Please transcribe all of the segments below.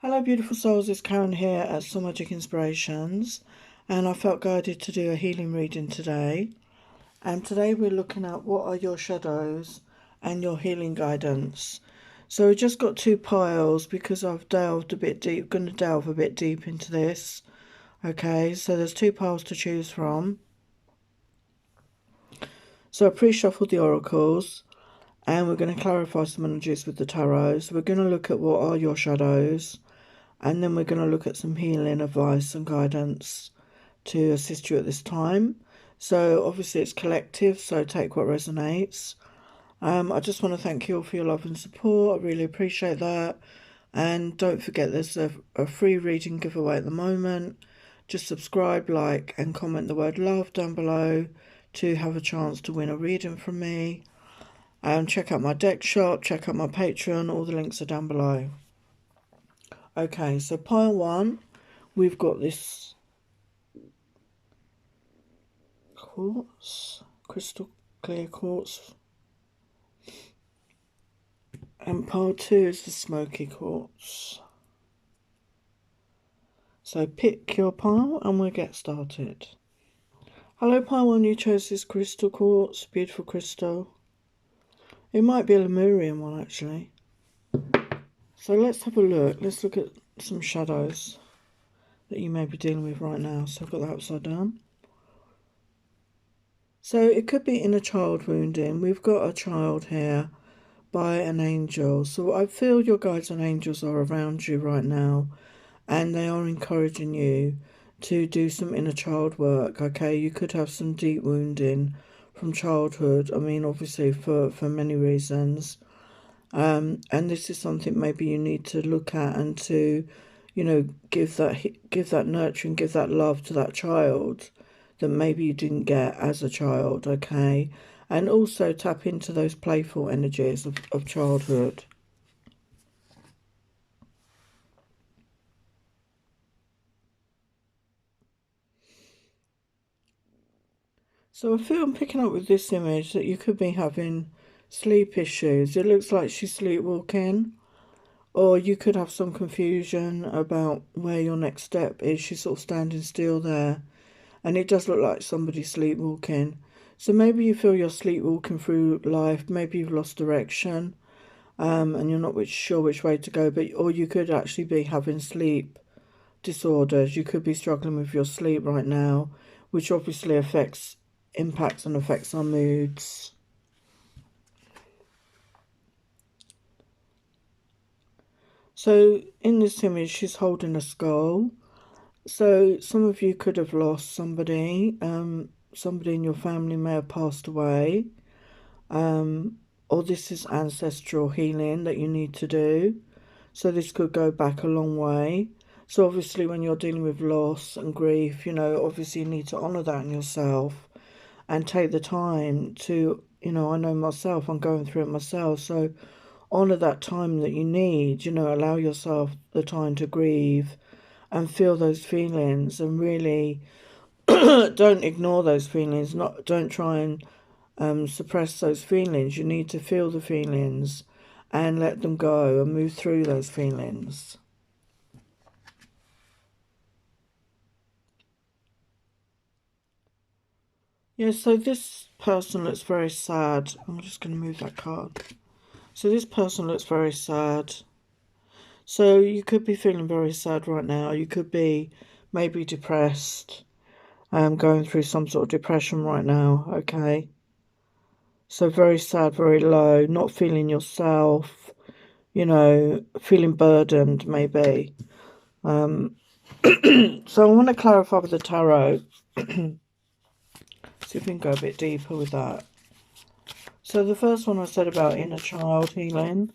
Hello beautiful souls, it's Karen here at Soul Magic Inspirations, and I felt guided to do a healing reading today. And today we're looking at what are your shadows and your healing guidance. So we just got two piles because I've delved a bit deep, going to delve a bit deep into this. Okay, so there's two piles to choose from. So I pre-shuffled the oracles and we're going to clarify some energies with the tarot. So we're going to look at what are your shadows. And then we're going to look at some healing advice and guidance to assist you at this time. So obviously it's collective, so take what resonates. I just want to thank you all for your love and support. I really appreciate that. And don't forget there's a free reading giveaway at the moment. Just subscribe, like and comment the word love down below to have a chance to win a reading from me. Check out my deck shop, check out my Patreon, all the links are down below. Okay, so pile one, we've got this quartz, crystal clear quartz. And pile two is the smoky quartz. So pick your pile and we'll get started. Hello pile one, you chose this crystal quartz, beautiful crystal. It might be a Lemurian one actually. So let's have a look. Let's look at some shadows that you may be dealing with right now. So I've got that upside down. So it could be inner child wounding. We've got a child here by an angel. So I feel your guides and angels are around you right now. And they are encouraging you to do some inner child work. Okay, you could have some deep wounding from childhood. I mean, obviously for many reasons. And this is something maybe you need to look at and to, you know, give that nurturing, give that love to that child that maybe you didn't get as a child, okay? And also tap into those playful energies of childhood. So I feel I'm picking up with this image that you could be having sleep issues. It looks like she's sleepwalking. Or you could have some confusion about where your next step is. She's sort of standing still there. And it does look like somebody sleepwalking. So maybe you feel you're sleepwalking through life. Maybe you've lost direction. And you're not sure which way to go. Or you could actually be having sleep disorders. You could be struggling with your sleep right now. Which obviously impacts and affects our moods. So in this image, she's holding a skull. So some of you could have lost somebody. Somebody in your family may have passed away. Or this is ancestral healing that you need to do. So this could go back a long way. So obviously when you're dealing with loss and grief, you know, obviously you need to honour that in yourself. And take the time to, you know, I know myself, I'm going through it myself. So honour that time that you need, you know, allow yourself the time to grieve and feel those feelings and really don't ignore those feelings. Don't try and suppress those feelings. You need to feel the feelings and let them go and move through those feelings. Yeah, so this person looks very sad. I'm just going to move that card. So this person looks very sad. So you could be feeling very sad right now. You could be maybe depressed. Going through some sort of depression right now, okay? So very sad, very low, not feeling yourself, you know, feeling burdened maybe. So I want to clarify with the tarot. See if we can go a bit deeper with that. So the first one I said about inner child healing.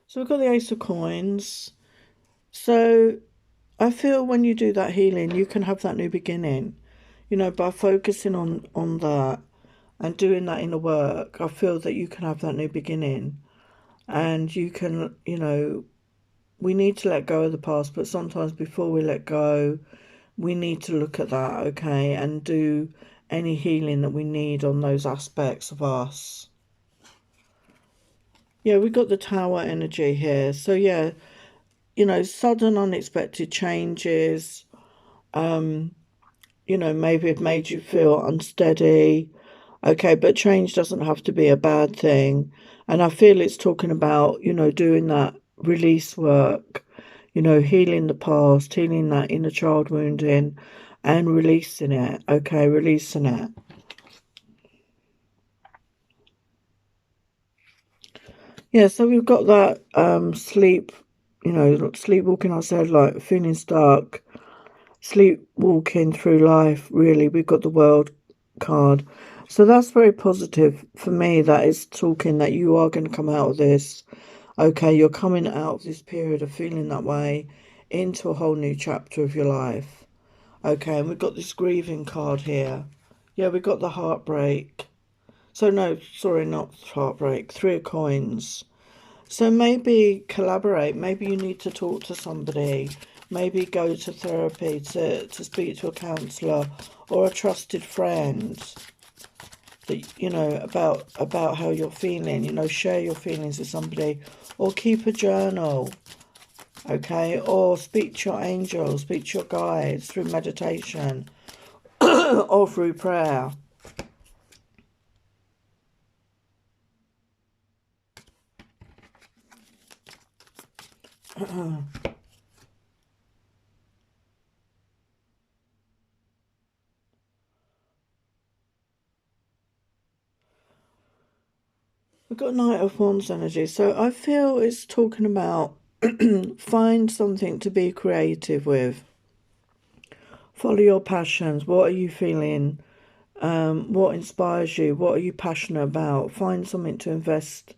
So we've got the Ace of Coins. So I feel when you do that healing, you can have that new beginning. You know, by focusing on that and doing that inner work, I feel that you can have that new beginning. And you can, you know, we need to let go of the past, but sometimes before we let go, we need to look at that, okay, and do any healing that we need on those aspects of us. Yeah, we got the Tower energy here. So yeah, you know, sudden unexpected changes, you know, maybe have made you feel unsteady. Okay, but change doesn't have to be a bad thing. And I feel it's talking about, you know, doing that release work, you know, healing the past, healing that inner child wounding and releasing it. Okay, releasing it. Yeah, so we've got that sleep, you know, sleepwalking, I said, like feeling stuck, sleepwalking through life, really. We've got the World card. So that's very positive for me. That is talking that you are going to come out of this. Okay, you're coming out of this period of feeling that way into a whole new chapter of your life. Okay, and we've got this grieving card here. Yeah, we've got the heartbreak. So no, sorry, not heartbreak. 3 of coins. So maybe collaborate. Maybe you need to talk to somebody. Maybe go to therapy, to speak to a counsellor or a trusted friend. That, you know, about how you're feeling. You know, share your feelings with somebody, or keep a journal. Okay, or speak to your angels, speak to your guides through meditation or through prayer. We've got Knight of Wands energy, so I feel it's talking about find something to be creative with. Follow your passions. What are you feeling? What inspires you? What are you passionate about? Find something to invest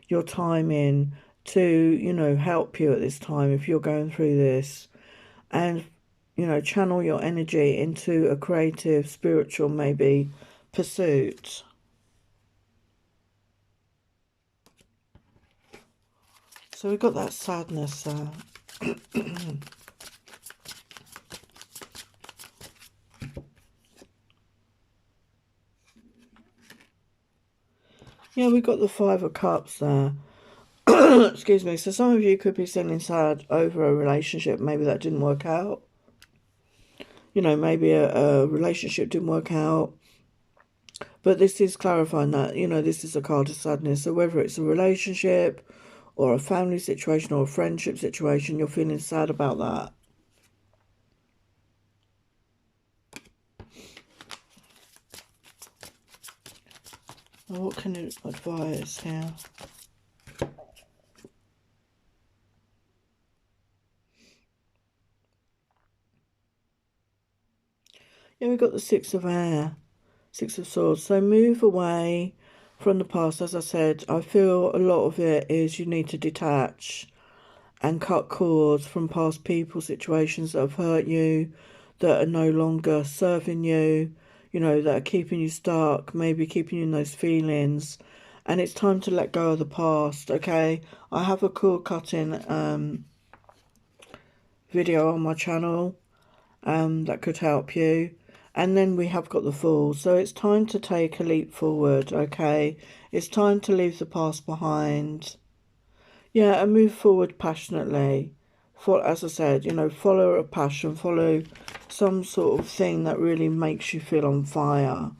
your time in to, you know, help you at this time if you're going through this. And, you know, channel your energy into a creative, spiritual, maybe, pursuit. So we've got that sadness there. Yeah, we've got the 5 of Cups there. Excuse me. So some of you could be feeling sad over a relationship. Maybe that didn't work out. You know, maybe a relationship didn't work out. But this is clarifying that, you know, this is a card of sadness. So whether it's a relationship or a family situation or a friendship situation, you're feeling sad about that. Well, what can you advise here? Yeah, we've got the 6 of Air, 6 of Swords. So move away from the past. As I said, I feel a lot of it is you need to detach and cut cords from past people, situations that have hurt you, that are no longer serving you, you know, that are keeping you stuck, maybe keeping you in those feelings. And it's time to let go of the past, okay? I have a cord cutting video on my channel that could help you. And then we have got the Fool. So it's time to take a leap forward, okay? It's time to leave the past behind. Yeah, and move forward passionately. For, as I said, you know, follow a passion, follow some sort of thing that really makes you feel on fire.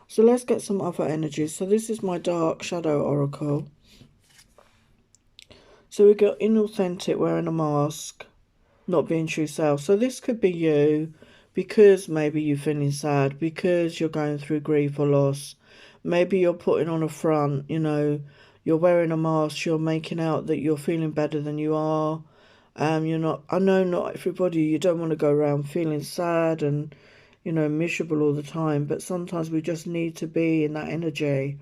So let's get some other energies. So this is my Dark Shadow Oracle. So we got inauthentic, wearing a mask, not being true self. So this could be you, because maybe you're feeling sad, because you're going through grief or loss. Maybe you're putting on a front, you know, you're wearing a mask, you're making out that you're feeling better than you are. You're not, I know not everybody, you don't want to go around feeling sad and, you know, miserable all the time, but sometimes we just need to be in that energy.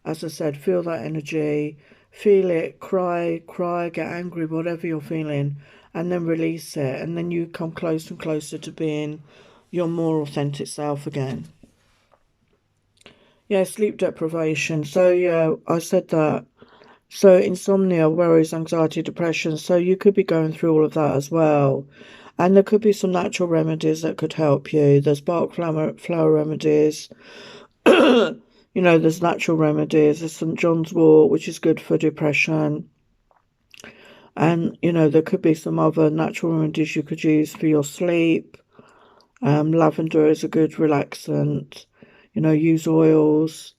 As I said, feel that energy, feel it, cry, get angry, whatever you're feeling, and then release it. And then you come closer and closer to being your more authentic self again. Yeah, sleep deprivation. So, yeah, I said that. So, insomnia, worries, anxiety, depression. So, you could be going through all of that as well. And there could be some natural remedies that could help you. There's bark flower remedies. You know, there's natural remedies. There's St. John's wort, which is good for depression. And, you know, there could be some other natural remedies you could use for your sleep. Lavender is a good relaxant. You know, use oils.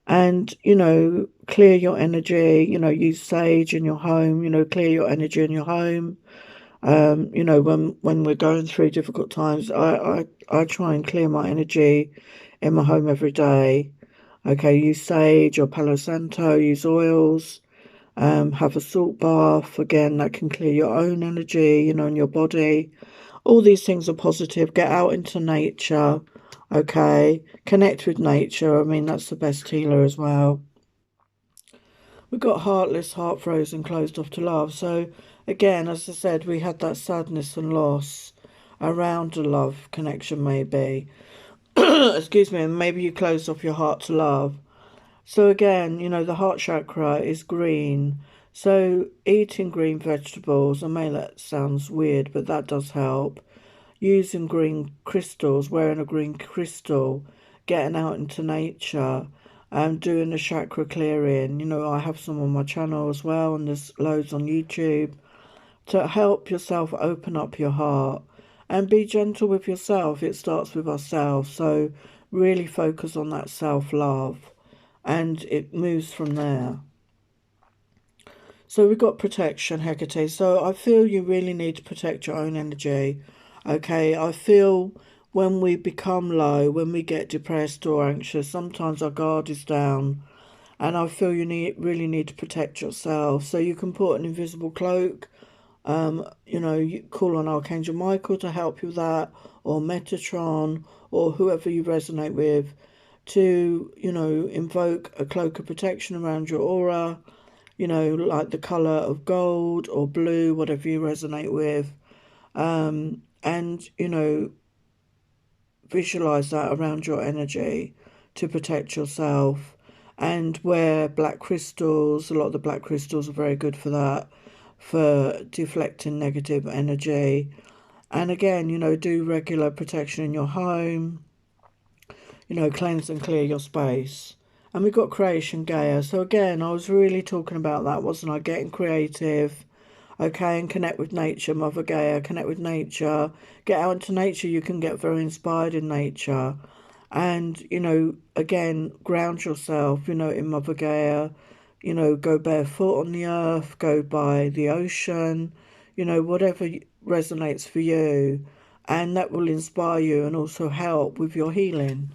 And, you know, clear your energy. You know, use sage in your home. You know, clear your energy in your home. You know, when we're going through difficult times, I try and clear my energy in my home every day. Okay, use sage or Palo Santo, use oils, have a salt bath. Again, that can clear your own energy, you know, in your body. All these things are positive. Get out into nature, okay? Connect with nature. I mean, that's the best healer as well. We got heartless, heart frozen, closed off to love. So again, as I said, we had that sadness and loss around a love connection, maybe. Excuse me, and maybe you closed off your heart to love. So again, you know, the heart chakra is green. So eating green vegetables, I mean that sounds weird, but that does help. Using green crystals, wearing a green crystal, getting out into nature, doing a chakra clearing. You know, I have some on my channel as well, and there's loads on YouTube to help yourself open up your heart and be gentle with yourself. It starts with ourselves, so really focus on that self-love, and it moves from there. So we've got protection, Hecate. So I feel you really need to protect your own energy. Okay, I feel when we become low, when we get depressed or anxious, sometimes our guard is down. And I feel you really need to protect yourself. So you can put an invisible cloak. You know, you call on Archangel Michael to help you with that, or Metatron, or whoever you resonate with, to, you know, invoke a cloak of protection around your aura. You know, like the colour of gold or blue, whatever you resonate with. And, you know, visualize that around your energy to protect yourself. And wear black crystals. A lot of the black crystals are very good for that, for deflecting negative energy. And again, you know, do regular protection in your home. You know, cleanse and clear your space. And we've got creation Gaia. So again, I was really talking about that, wasn't I? Getting creative, okay, and connect with nature, Mother Gaia, connect with nature. Get out into nature. You can get very inspired in nature. And, you know, again, ground yourself, you know, in Mother Gaia. You know, go barefoot on the earth, go by the ocean, you know, whatever resonates for you. And that will inspire you and also help with your healing.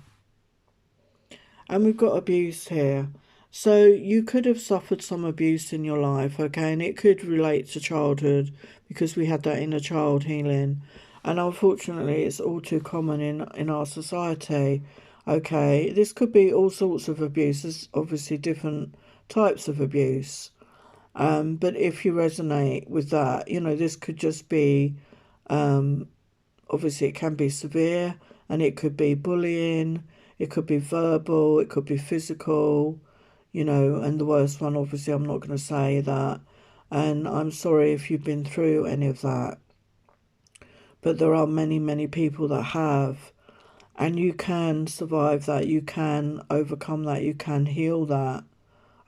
And we've got abuse here. So you could have suffered some abuse in your life, okay, and it could relate to childhood because we had that inner child healing. And unfortunately, it's all too common in our society, okay. This could be all sorts of abuse. There's obviously different types of abuse. But if you resonate with that, you know, this could just be, obviously it can be severe, and it could be bullying, it could be verbal, it could be physical, you know, and the worst one, obviously, I'm not going to say that. And I'm sorry if you've been through any of that. But there are many, many people that have. And you can survive that. You can overcome that. You can heal that.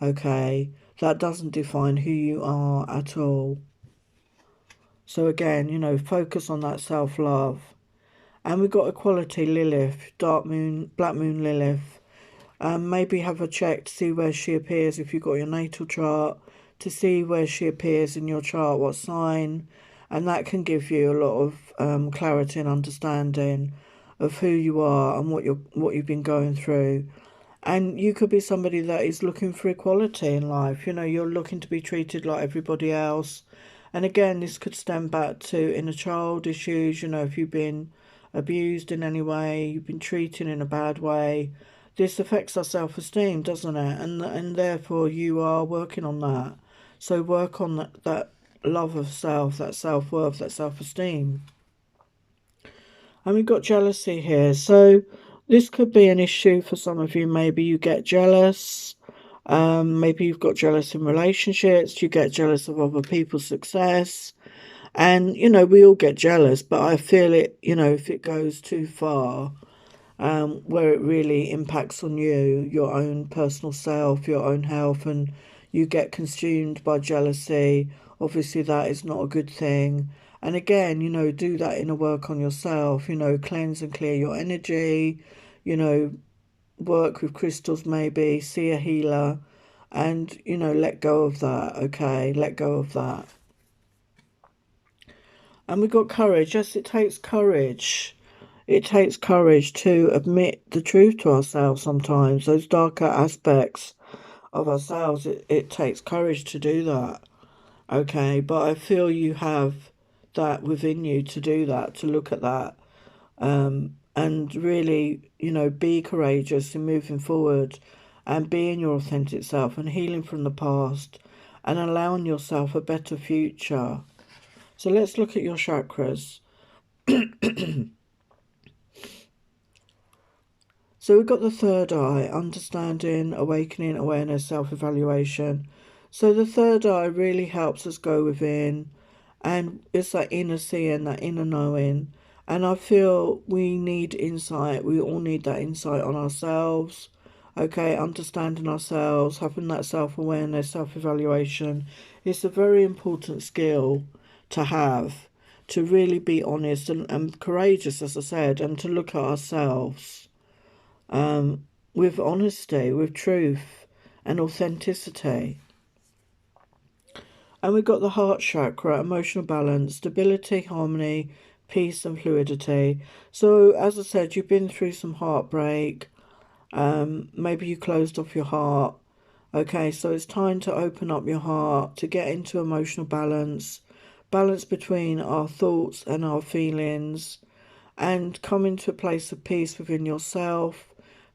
Okay? That doesn't define who you are at all. So again, you know, focus on that self-love. And we've got Equality Lilith, Dark Moon, Black Moon Lilith. Maybe have a check to see where she appears if you've got your natal chart, to see where she appears in your chart, what sign, and that can give you a lot of clarity and understanding of who you are and what you've been going through. And you could be somebody that is looking for equality in life. You know, you're looking to be treated like everybody else. And again, this could stem back to inner child issues. You know, if you've been abused in any way, you've been treated in a bad way, this affects our self-esteem, doesn't it? And therefore you are working on that. So work on that love of self, that self-worth, that self-esteem. And we've got jealousy here. So this could be an issue for some of you. Maybe you get jealous. Maybe you've got jealous in relationships. You get jealous of other people's success. And, you know, we all get jealous, but I feel it, you know, if it goes too far, where it really impacts on you, your own personal self, your own health, and you get consumed by jealousy, obviously that is not a good thing. And again, you know, do that inner work on yourself, you know, cleanse and clear your energy, you know, work with crystals maybe, see a healer, and, you know, let go of that, okay? Let go of that. And we've got courage. Yes, it takes courage. It takes courage to admit the truth to ourselves sometimes. Those darker aspects of ourselves, it takes courage to do that. Okay, but I feel you have that within you to do that, to look at that. And really, you know, be courageous in moving forward and being your authentic self and healing from the past and allowing yourself a better future. So let's look at your chakras. So we've got the third eye, understanding, awakening, awareness, self-evaluation. So the third eye really helps us go within, and it's that inner seeing, that inner knowing. And I feel we need insight. We all need that insight on ourselves. Okay, understanding ourselves, having that self-awareness, self-evaluation. It's a very important skill to have, to really be honest and courageous, as I said, and to look at ourselves with honesty, with truth and authenticity. And we've got the heart chakra, emotional balance, stability, harmony, peace and fluidity. So as I said, you've been through some heartbreak. Maybe you closed off your heart. Okay, so it's time to open up your heart, to get into emotional balance, balance between our thoughts and our feelings, and come into a place of peace within yourself,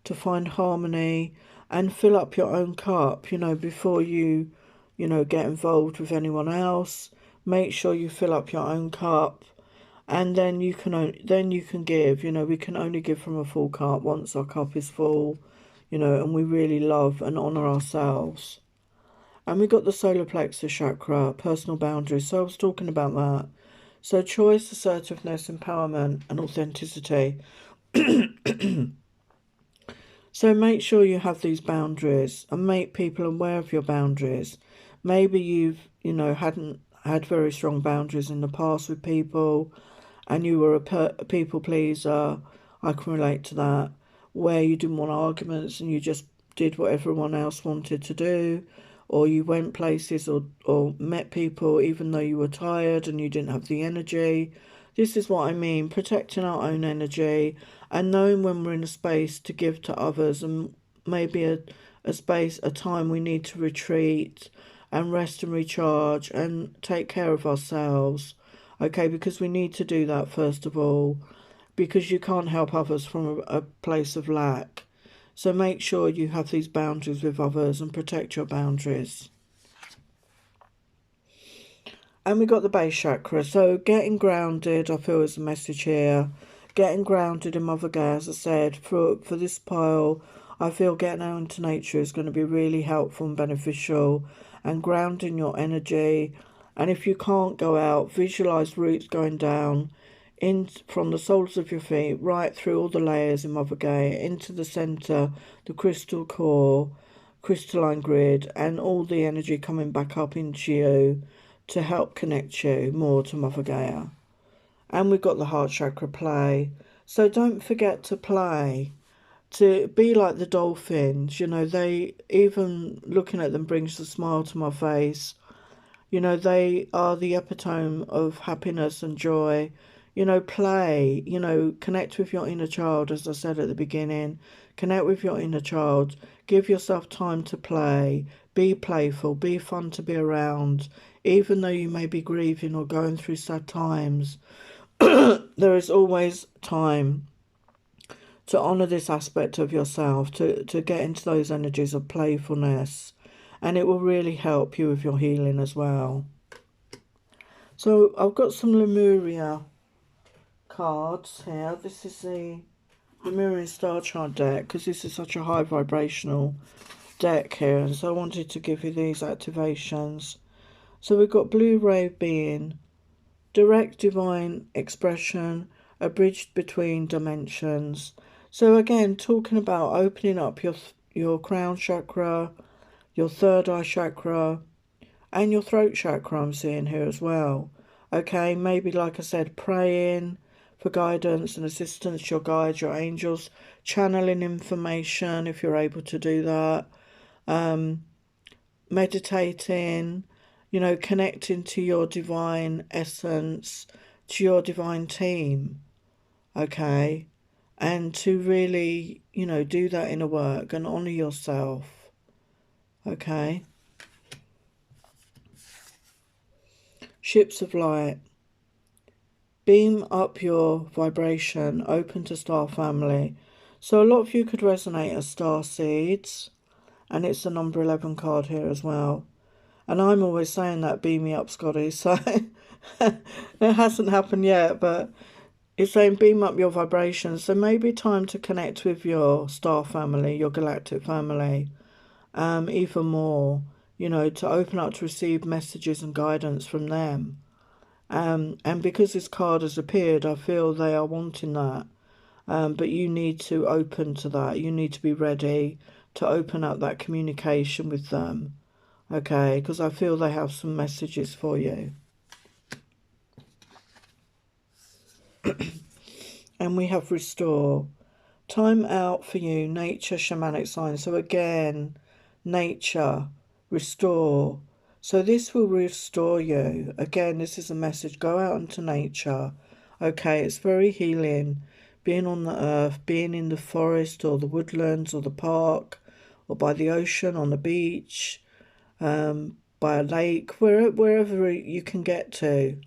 to find harmony and fill up your own cup, you know, before you know, get involved with anyone else. Make sure you fill up your own cup, and then you can give. You know, we can only give from a full cup once our cup is full, you know, and we really love and honor ourselves. And we got the solar plexus chakra, personal boundaries. So I was talking about that. So choice, assertiveness, empowerment, and authenticity. So make sure you have these boundaries and make people aware of your boundaries. Maybe you've, you know, hadn't had very strong boundaries in the past with people and you were a people pleaser. I can relate to that. Where you didn't want arguments and you just did what everyone else wanted to do. Or you went places or met people even though you were tired and you didn't have the energy. This is what I mean, protecting our own energy and knowing when we're in a space to give to others, and maybe a space, a time we need to retreat and rest and recharge and take care of ourselves. Okay, because we need to do that first of all, because you can't help others from a place of lack. So make sure you have these boundaries with others and protect your boundaries. And we got the base chakra. So getting grounded, I feel, is the message here. Getting grounded in Mother Gaia, as I said, for this pile, I feel getting out into nature is going to be really helpful and beneficial, and grounding your energy. And if you can't go out, visualize roots going down in from the soles of your feet right through all the layers in Mother Gaia into the center, the crystal core, crystalline grid, and all the energy coming back up into you to help connect you more to Mother Gaia. And we've got the heart chakra, play. So don't forget to play, to be like the dolphins. You know, they, even looking at them brings a smile to my face. You know, they are the epitome of happiness and joy. You know, play, you know, connect with your inner child, as I said at the beginning. Connect with your inner child. Give yourself time to play. Be playful. Be fun to be around. Even though you may be grieving or going through sad times, there is always time to honour this aspect of yourself, to get into those energies of playfulness. And it will really help you with your healing as well. So I've got some Lemuria cards here. This is the Lemurian Star Chart deck, because this is such a high vibrational deck here. And so I wanted to give you these activations. So we've got Blue Ray Being, direct divine expression, a bridge between dimensions. So again, talking about opening up your crown chakra, your third eye chakra, and your throat chakra I'm seeing here as well. Okay, maybe like I said, praying for guidance and assistance, your guides, your angels, channeling information if you're able to do that, meditating, you know, connecting to your divine essence, to your divine team, okay, and to really, you know, do that inner work and honour yourself, okay. Ships of light. Beam up your vibration, open to star family. So a lot of you could resonate as star seeds, and it's the number 11 card here as well. And I'm always saying that, beam me up, Scotty, so it hasn't happened yet, but it's saying beam up your vibration. So maybe time to connect with your star family, your galactic family, even more, you know, to open up to receive messages and guidance from them. And because this card has appeared, I feel they are wanting that. But you need to open to that. You need to be ready to open up that communication with them. Okay, because I feel they have some messages for you. And we have restore. Time out for you, nature, shamanic sign. So again, nature, restore. So this will restore you. Again, this is a message. Go out into nature. Okay, it's very healing. Being on the earth, being in the forest or the woodlands or the park or by the ocean, on the beach, by a lake, wherever you can get to.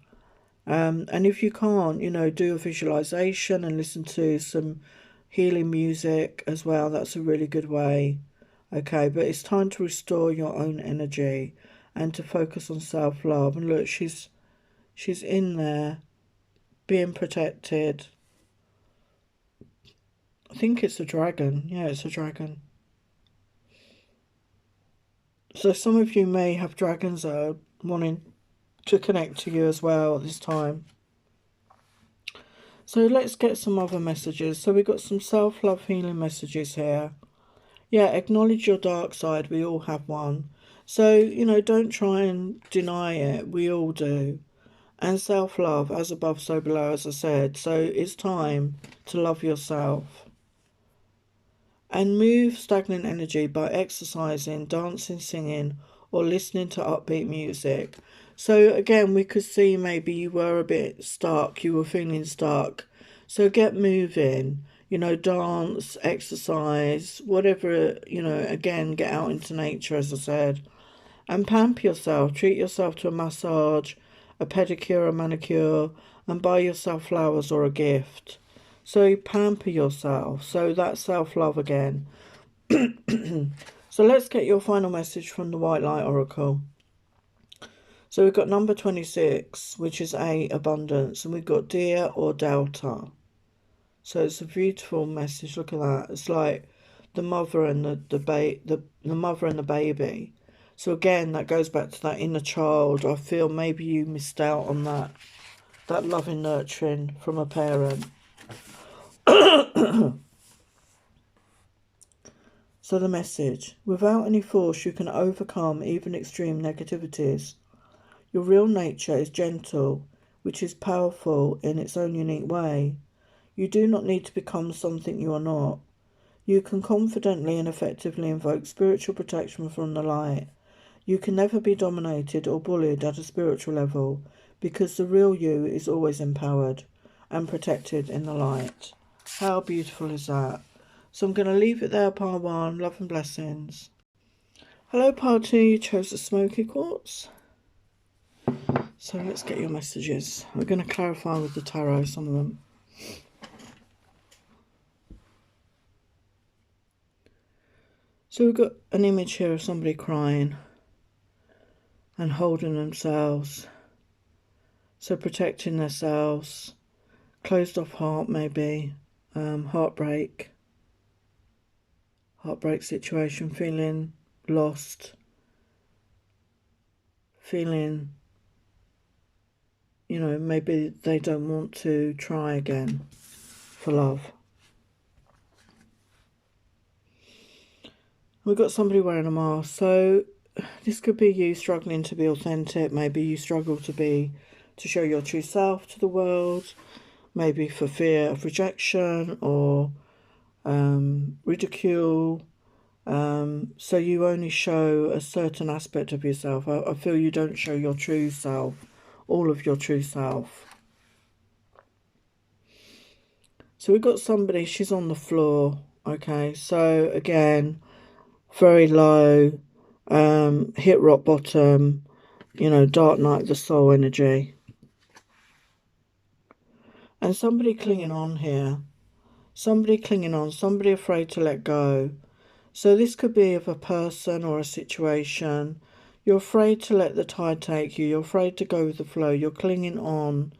And if you can't, you know, do a visualization and listen to some healing music as well. That's a really good way. Okay, but it's time to restore your own energy and to focus on self-love. And look, she's in there being protected. I think it's a dragon. Yeah, it's a dragon. So some of you may have dragons that are wanting to connect to you as well at this time. So let's get some other messages. So we've got some self-love healing messages here. Yeah, acknowledge your dark side. We all have one. So, you know, don't try and deny it. We all do. And self-love, as above, so below, as I said. So it's time to love yourself. And move stagnant energy by exercising, dancing, singing, or listening to upbeat music. So again, we could see maybe you were a bit stuck, you were feeling stuck. So get moving, you know, dance, exercise, whatever, you know, again, get out into nature, as I said. And pamper yourself, treat yourself to a massage, a pedicure, a manicure, and buy yourself flowers or a gift. So you pamper yourself. So that's self-love again. So let's get your final message from the White Light Oracle. So we've got number 26, which is A, abundance. And we've got deer or delta. So it's a beautiful message. Look at that. It's like the mother and the mother and the baby. So again, that goes back to that inner child. I feel maybe you missed out on that loving nurturing from a parent. So the message, without any force you can overcome even extreme negativities. Your real nature is gentle, which is powerful in its own unique way. You do not need to become something you are not. You can confidently and effectively invoke spiritual protection from the light. You can never be dominated or bullied at a spiritual level, because the real you is always empowered and protected in the light. How beautiful is that? So I'm going to leave it there, part 1. Love and blessings. Hello, part 2. You chose the smoky quartz. So let's get your messages. We're going to clarify with the tarot some of them. So we've got an image here of somebody crying and holding themselves. So protecting themselves. Closed off heart maybe. Heartbreak situation, feeling lost, feeling you know, maybe they don't want to try again for love. We've got somebody wearing a mask, so this could be you struggling to be authentic. Maybe you struggle to show your true self to the world, maybe for fear of rejection or ridicule. So you only show a certain aspect of yourself. I feel you don't show your true self, all of your true self. So we've got somebody, she's on the floor, okay? So again, very low, hit rock bottom, you know, dark night of the soul energy. And somebody clinging on here. Somebody clinging on, somebody afraid to let go. So this could be of a person or a situation. You're afraid to let the tide take you. You're afraid to go with the flow. You're clinging on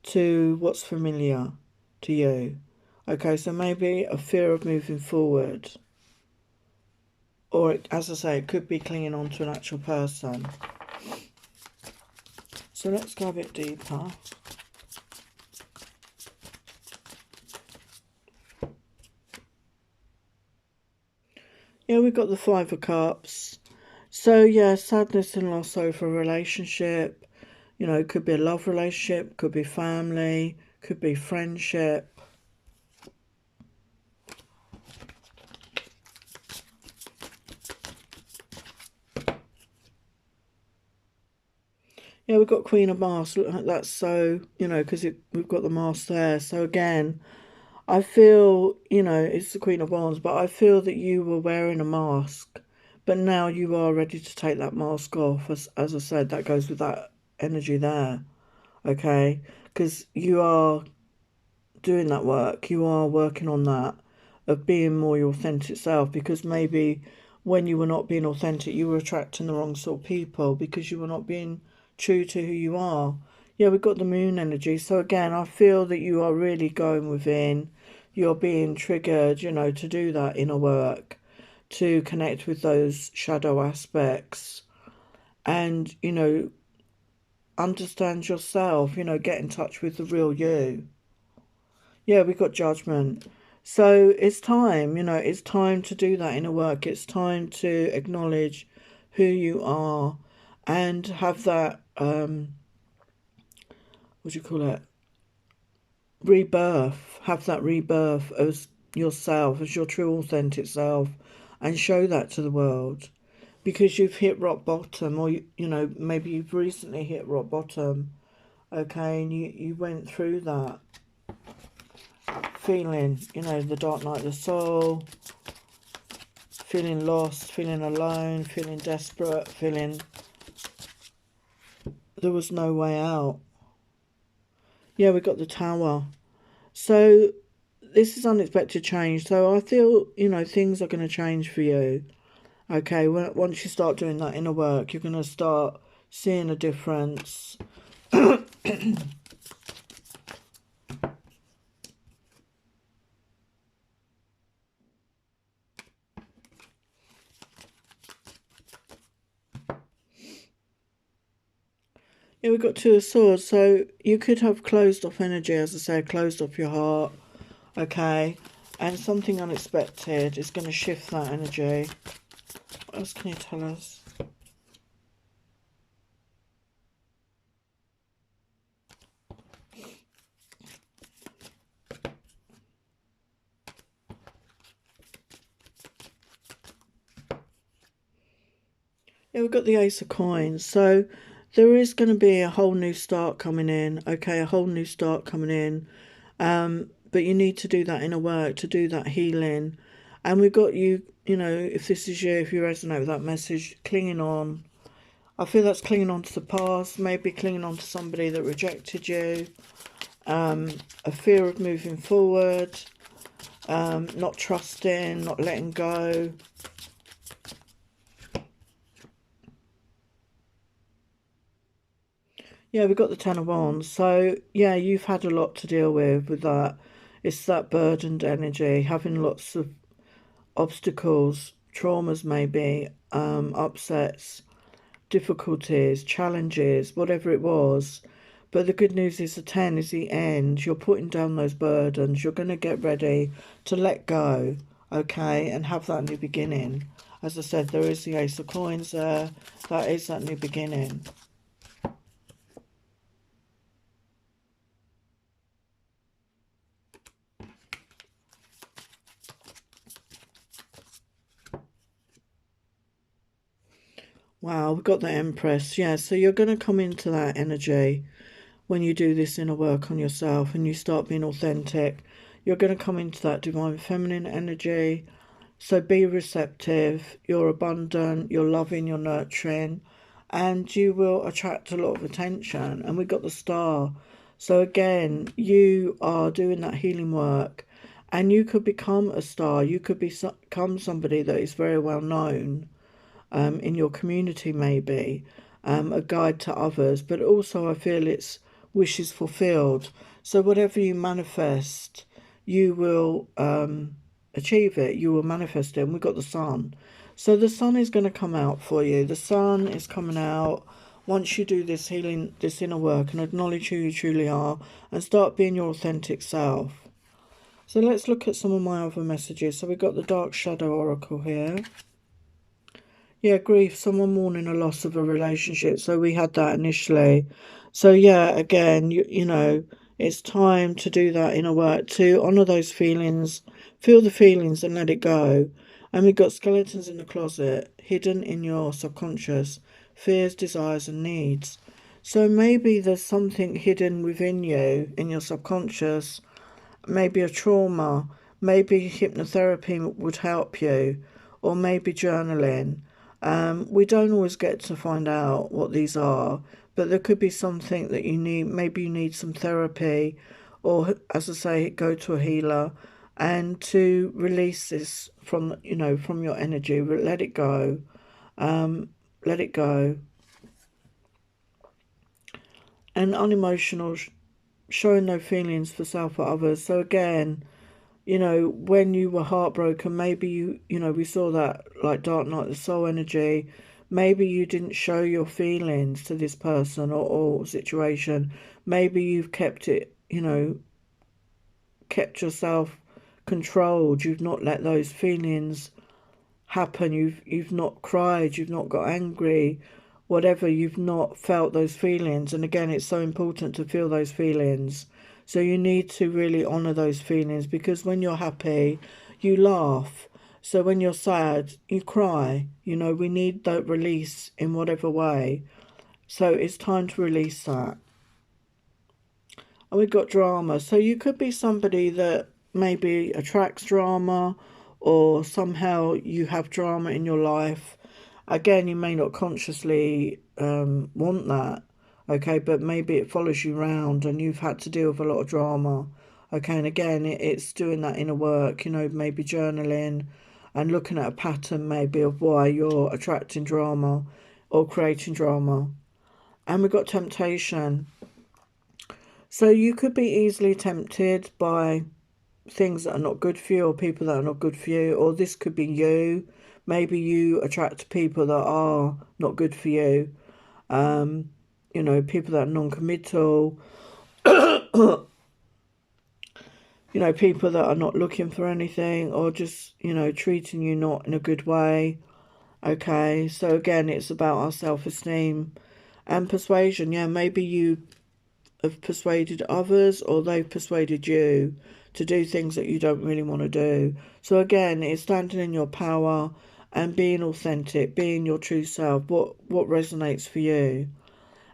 to what's familiar to you. Okay, so maybe a fear of moving forward. Or, as I say, it could be clinging on to an actual person. So let's go a bit deeper. Yeah, we've got the Five of Cups. So, yeah, sadness and loss over a relationship. You know, it could be a love relationship, could be family, could be friendship. Yeah, we've got Queen of Masks. Look, that's so, you know, because we've got the mask there. So again, I feel, you know, it's the Queen of Wands, but I feel that you were wearing a mask, but now you are ready to take that mask off. As I said, that goes with that energy there, okay? Because you are doing that work. You are working on that, of being more your authentic self, because maybe when you were not being authentic, you were attracting the wrong sort of people because you were not being true to who you are. Yeah, we've got the moon energy. So again, I feel that you are really going within. You're being triggered, you know, to do that inner work, to connect with those shadow aspects and, you know, understand yourself, you know, get in touch with the real you. Yeah, we got Judgment. So it's time, you know, it's time to do that inner work. It's time to acknowledge who you are and have that, what do you call it? Rebirth. Have that rebirth as yourself, as your true authentic self, and show that to the world. Because you've hit rock bottom, or, you know, maybe you've recently hit rock bottom, okay, and you went through that. Feeling, you know, the dark night of the soul, feeling lost, feeling alone, feeling desperate, feeling there was no way out. Yeah, we got the Tower. So this is unexpected change. So I feel, you know, things are going to change for you. Okay, once you start doing that inner work, you're going to start seeing a difference. Yeah, we've got Two of Swords. So you could have closed off energy, as I said, closed off your heart. Okay, and something unexpected is going to shift that energy. What else can you tell us? Yeah, we've got the Ace of Coins. So there is going to be a whole new start coming in. Okay, a whole new start coming in. But you need to do that inner work, to do that healing. And we've got you, you know, if this is you, if you resonate with that message, clinging on. I feel that's clinging on to the past, maybe clinging on to somebody that rejected you. A fear of moving forward, not trusting, not letting go. Yeah, we've got the Ten of Wands. So, yeah, you've had a lot to deal with that. It's that burdened energy, having lots of obstacles, traumas maybe, upsets, difficulties, challenges, whatever it was. But the good news is the 10 is the end. You're putting down those burdens. You're going to get ready to let go, okay, and have that new beginning. As I said, there is the Ace of Coins there. That is that new beginning. Wow, we've got the Empress. Yeah, so you're going to come into that energy when you do this inner work on yourself and you start being authentic. You're going to come into that divine feminine energy. So be receptive, you're abundant, you're loving, you're nurturing, and you will attract a lot of attention. And we got the Star. So again, you are doing that healing work and you could become a star. You could become somebody that is very well known in your community, maybe a guide to others. But also I feel it's wishes fulfilled. So whatever you manifest, you will achieve it. You will manifest it. And we've got the Sun. So the Sun is going to come out for you. The Sun is coming out once you do this healing, this inner work, and acknowledge who you truly are and start being your authentic self. So let's look at some of my other messages. So we've got the Dark Shadow Oracle here. Yeah, grief, someone mourning a loss of a relationship. So we had that initially. So yeah, again, you know, it's time to do that inner work, to honour those feelings, feel the feelings and let it go. And we've got skeletons in the closet, hidden in your subconscious, fears, desires and needs. So maybe there's something hidden within you, in your subconscious, maybe a trauma, maybe hypnotherapy would help you, or maybe journaling. We don't always get to find out what these are, but there could be something that you need. Maybe you need some therapy, or as I say, go to a healer, and to release this from, you know, from your energy. Let it go. Let it go. And unemotional, showing no feelings for self or others. So again, you know, when you were heartbroken, maybe you know, we saw that like Dark Night, the soul energy. Maybe you didn't show your feelings to this person or situation. Maybe you've kept it, you know, kept yourself controlled. You've not let those feelings happen. You've not cried. You've not got angry. Whatever, you've not felt those feelings. And again, it's so important to feel those feelings. So you need to really honour those feelings, because when you're happy, you laugh. So when you're sad, you cry. You know, we need that release in whatever way. So it's time to release that. And we've got drama. So you could be somebody that maybe attracts drama, or somehow you have drama in your life. Again, you may not consciously want that, okay, but maybe it follows you around and you've had to deal with a lot of drama, okay, and again, it's doing that inner work, you know, maybe journaling and looking at a pattern maybe of why you're attracting drama or creating drama. And we've got temptation. So you could be easily tempted by things that are not good for you, or people that are not good for you, or this could be you. Maybe you attract people that are not good for you. You know, people that are non-committal. You know, people that are not looking for anything, or just, you know, treating you not in a good way. Okay, so again, it's about our self-esteem and persuasion. Yeah, maybe you have persuaded others, or they've persuaded you to do things that you don't really want to do. So again, it's standing in your power and being authentic, being your true self, what resonates for you.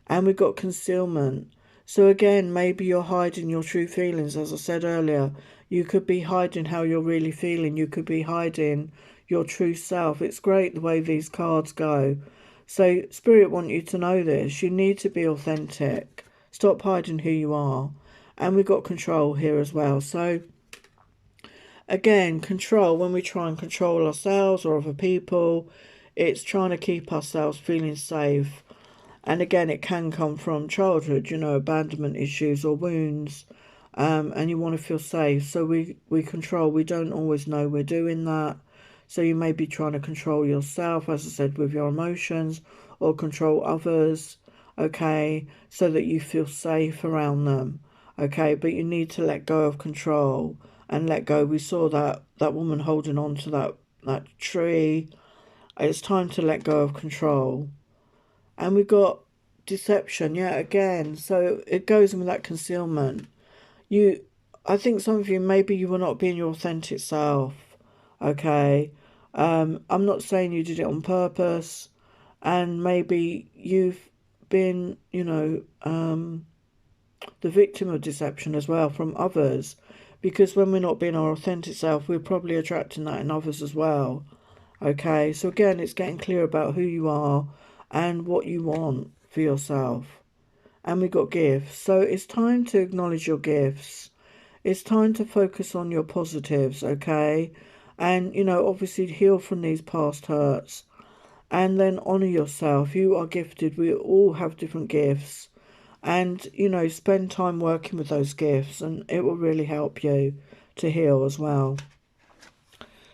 And we've got concealment. So again, maybe you're hiding your true feelings. As I said earlier, you could be hiding how you're really feeling. You could be hiding your true self. It's great the way these cards go. So Spirit want you to know this. You need to be authentic. Stop hiding who you are. And we've got control here as well. So again, control, when we try and control ourselves or other people, it's trying to keep ourselves feeling safe. And again, it can come from childhood, you know, abandonment issues or wounds. And you want to feel safe. So we control. We don't always know we're doing that. So you may be trying to control yourself, as I said, with your emotions, or control others. okay, so that you feel safe around them, okay, but you need to let go of control and let go. We saw that woman holding on to that tree. It's time to let go of control. And we got deception, yeah, again. So it goes in with that concealment. I think some of you, maybe you were not being your authentic self, okay? I'm not saying you did it on purpose, and maybe you've been, the victim of deception as well from others, because when we're not being our authentic self, we're probably attracting that in others as well, okay? So again, it's getting clear about who you are and what you want for yourself. And we got gifts. So it's time to acknowledge your gifts. It's time to focus on your positives, okay? And, obviously heal from these past hurts. And then honor yourself. You are gifted. We all have different gifts. And, spend time working with those gifts, and it will really help you to heal as well.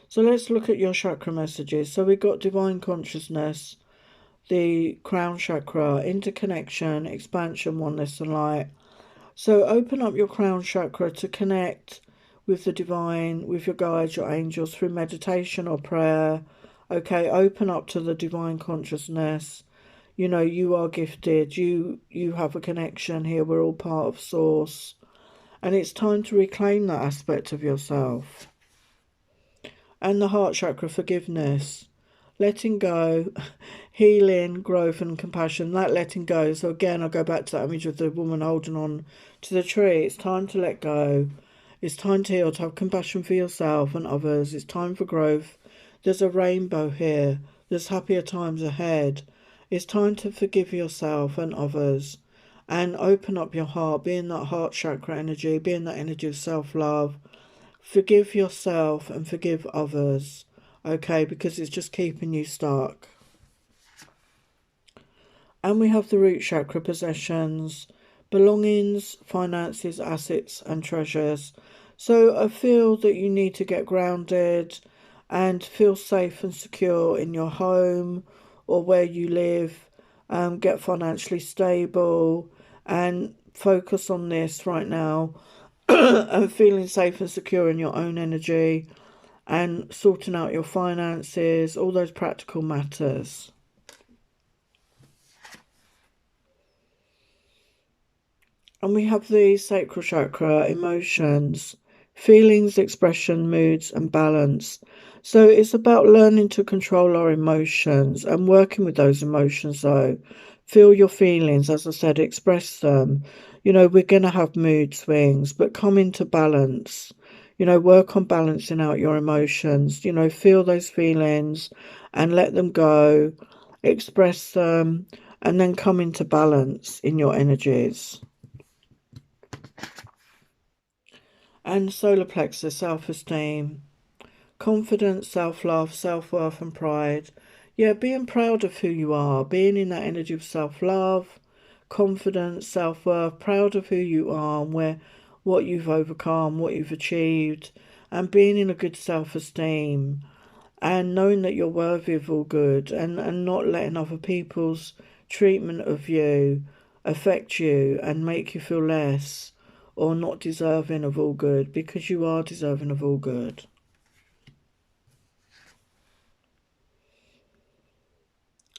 So let's look at your chakra messages. So we got divine consciousness, the crown chakra, interconnection, expansion, oneness, and light. So open up your crown chakra to connect with the divine, with your guides, your angels, through meditation or prayer. Okay, open up to the divine consciousness. You are gifted. You have a connection here. We're all part of Source. And it's time to reclaim that aspect of yourself. And the heart chakra, forgiveness. Letting go, healing, growth and compassion. That letting go. So again, I'll go back to that image of the woman holding on to the tree. It's time to let go. It's time to heal, to have compassion for yourself and others. It's time for growth. There's a rainbow here. There's happier times ahead. It's time to forgive yourself and others and open up your heart. Be in that heart chakra energy. Be in that energy of self-love. Forgive yourself and forgive others. Okay, because it's just keeping you stuck. And we have the root chakra, possessions, belongings, finances, assets and treasures. So I feel that you need to get grounded and feel safe and secure in your home or where you live. Get financially stable and focus on this right now. And feeling safe and secure in your own energy and sorting out your finances, all those practical matters. And we have the sacral chakra, emotions, feelings, expression, moods, and balance. So it's about learning to control our emotions and working with those emotions, though. Feel your feelings, as I said, express them. We're going to have mood swings, but come into balance. Work on balancing out your emotions. Feel those feelings and let them go, express them, and then come into balance in your energies. And solar plexus, self-esteem, confidence, self-love, self-worth and pride. Yeah, being proud of who you are, being in that energy of self-love, confidence, self-worth, proud of who you are and what you've overcome, what you've achieved, and being in a good self-esteem and knowing that you're worthy of all good and not letting other people's treatment of you affect you and make you feel less or not deserving of all good, because you are deserving of all good.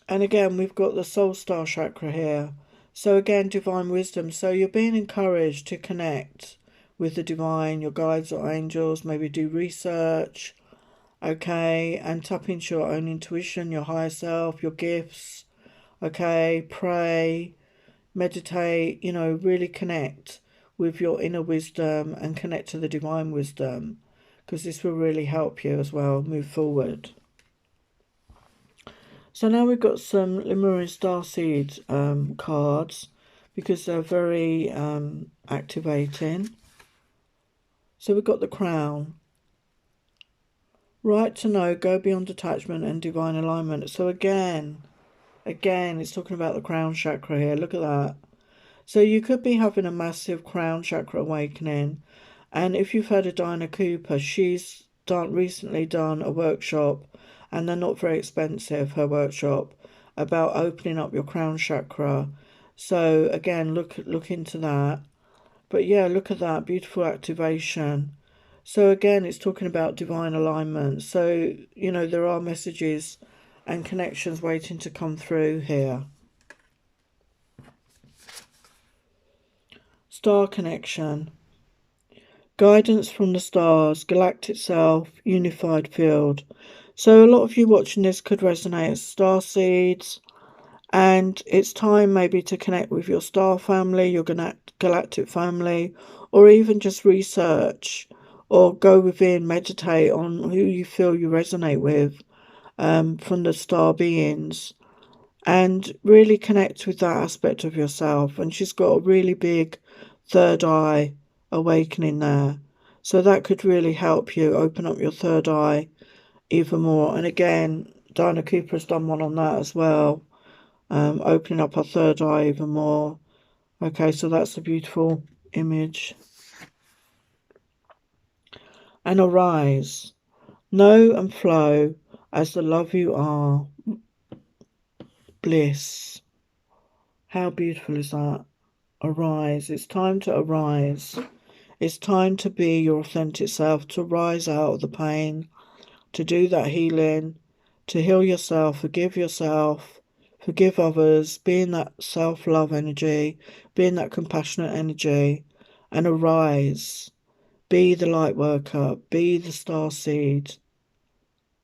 And again, we've got the soul star chakra here. So again, divine wisdom. So you're being encouraged to connect with the divine, your guides or angels, maybe do research, okay, and tap into your own intuition, your higher self, your gifts, okay, pray, meditate, really connect with your inner wisdom and connect to the divine wisdom, because this will really help you as well move forward. So now we've got some Lemurian Starseed cards, because they're very activating. So we've got the Crown. Right to know, go beyond attachment and divine alignment. So again, it's talking about the crown chakra here. Look at that. So you could be having a massive crown chakra awakening. And if you've heard of Diana Cooper, she's recently done a workshop, and they're not very expensive, her workshop, about opening up your crown chakra. So again, look into that. But yeah, look at that beautiful activation. So again, it's talking about divine alignment. So, you know, there are messages and connections waiting to come through here. Star connection. Guidance from the stars, galactic self, unified field. So a lot of you watching this could resonate as star seeds, and it's time maybe to connect with your star family, your galactic family, or even just research or go within, meditate on who you feel you resonate with from the star beings, and really connect with that aspect of yourself. And she's got a really big third eye awakening there. So that could really help you open up your third eye even more. And again, Diana Cooper has done one on that as well, opening up our third eye even more. Okay, so that's a beautiful image. And arise, know and flow as the love you are, bliss. How beautiful is that? Arise. It's time to arise. It's time to be your authentic self, to rise out of the pain, to do that healing, to heal yourself, forgive others, be in that self-love energy, be in that compassionate energy, and arise. Be the light worker, be the star seed,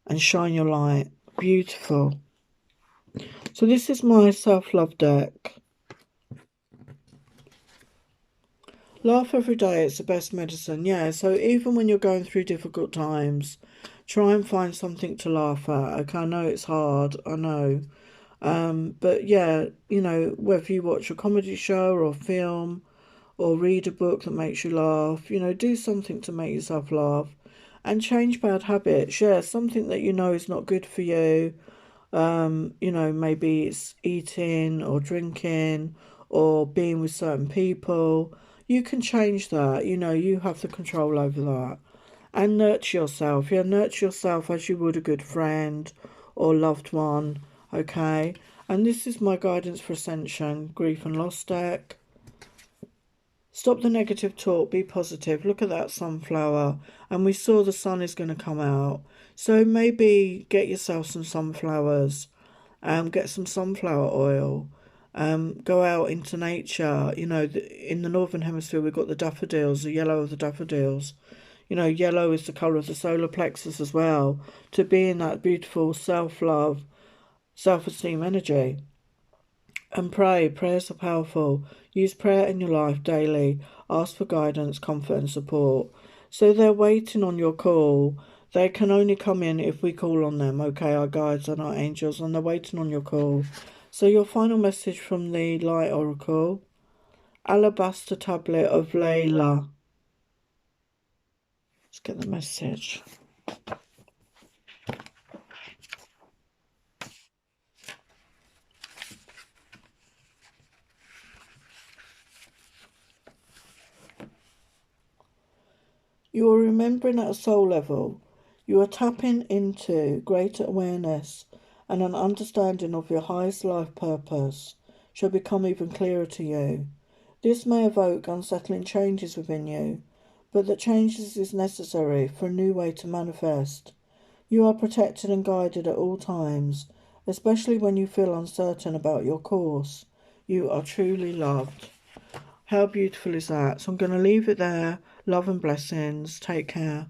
and shine your light. Beautiful. So this is my self-love deck. Laugh every day, it's the best medicine. Yeah, so even when you're going through difficult times, try and find something to laugh at. Okay, I know it's hard, I know. But yeah, you know, whether you watch a comedy show or a film or read a book that makes you laugh, you know, do something to make yourself laugh and change bad habits. Yeah, something that you know is not good for you. You know, maybe it's eating or drinking or being with certain people. You can change that. You know, you have the control over that. And nurture yourself. Yeah, nurture yourself as you would a good friend or loved one. Okay. And this is my guidance for ascension, grief and loss deck. Stop the negative talk, be positive. Look at that sunflower. And we saw the sun is going to come out. So maybe get yourself some sunflowers. Get some sunflower oil. Go out into nature. You know, in the northern hemisphere, we've got the daffodils, the yellow of the daffodils. You know, yellow is the colour of the solar plexus as well. To be in that beautiful self-love, self-esteem energy. And pray. Prayers are powerful. Use prayer in your life daily. Ask for guidance, comfort and support. So they're waiting on your call. They can only come in if we call on them, okay? Our guides and our angels, and they're waiting on your call. So your final message from the Light Oracle. Alabaster Tablet of Layla. Let's get the message. You are remembering at a soul level. You are tapping into greater awareness, and an understanding of your highest life purpose shall become even clearer to you. This may evoke unsettling changes within you, but that changes is necessary for a new way to manifest. You are protected and guided at all times, especially when you feel uncertain about your course. You are truly loved. How beautiful is that? So I'm going to leave it there. Love and blessings. Take care.